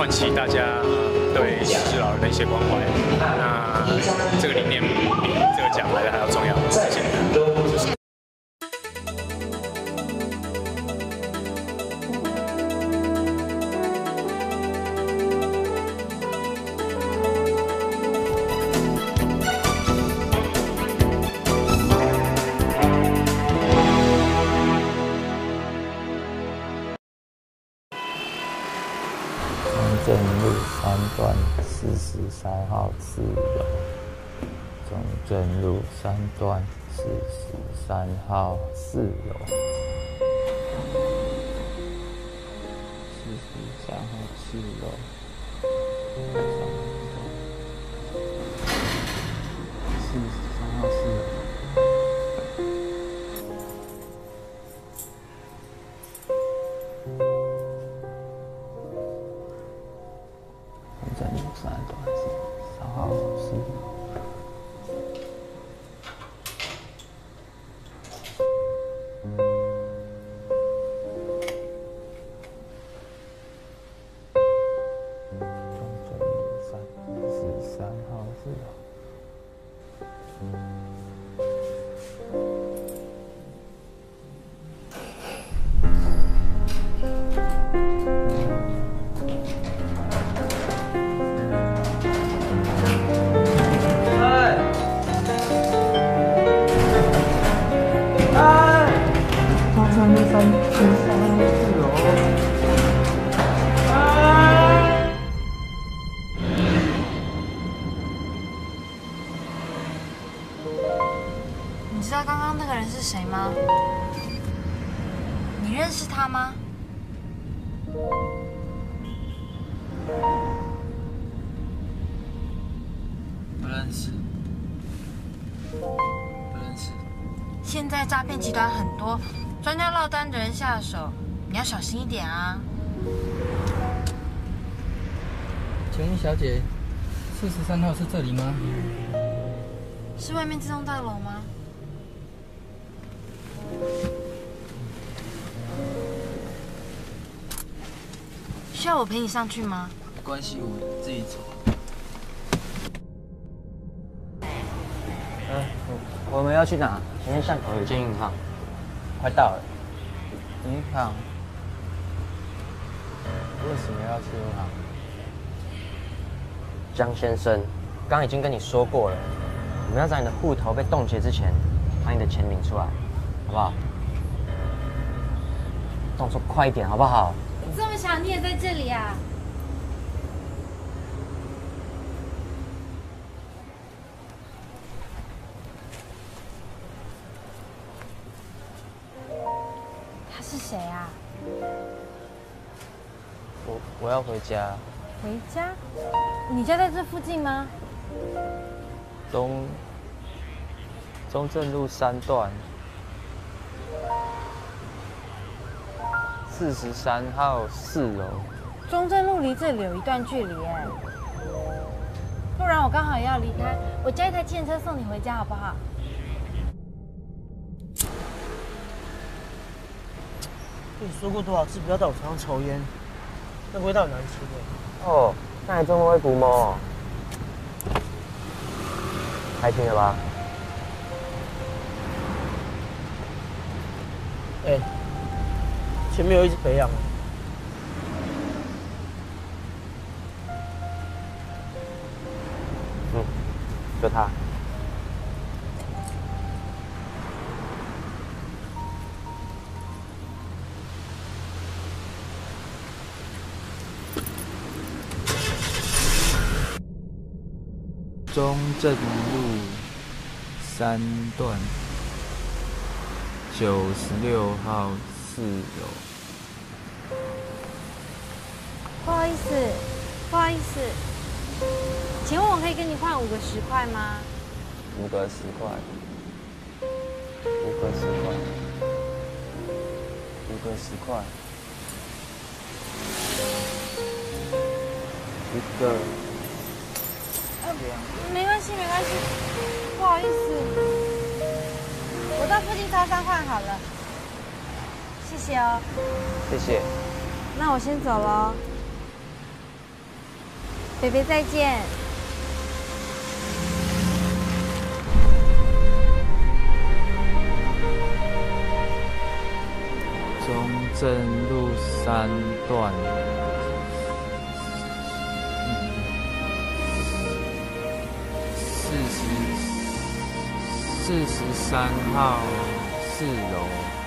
唤起大家对失智老人的一些关怀。那这个理念比这个奖来的还要重要。谢谢。中正路3段43号4楼。中正路3段43号4楼。43号4楼。43号4楼。中正路3段43号4楼。你知道刚刚那个人是谁吗？你认识他吗？不认识，不认识。现在诈骗集团很多，专家落单的人下手，你要小心一点啊！请问小姐，43号是这里吗？是外面这栋大楼吗？需要我陪你上去吗？没关系，我自己走。我们要去哪？前面巷口有间银行，快到了。银行？为什么要去银行？江先生，刚已经跟你说过了，我们要在你的户头被冻结之前，把你的钱领出来，好不好？动作快一点，好不好？这么巧，你也在这里啊？他是谁啊？我要回家。回家？你家在这附近吗？中正路3段43号4楼。中正路离这里有一段距离哎，不然我刚好也要离开，我叫一台计程车送你回家好不好？跟你说过多少次不要在我床上抽烟，那味道很难吃的。哦，那还这么会捕摸，开心了吧？哎，前面有一只肥羊。就他。中正路3段96号4楼。不好意思，不好意思，请问我可以跟你换5个10块吗5个10块，5个10块，5个10块，1个。没关系，没关系，不好意思，我到附近超商换好了，谢谢哦。谢谢。那我先走喽。北北再见。中正路3段43号4楼。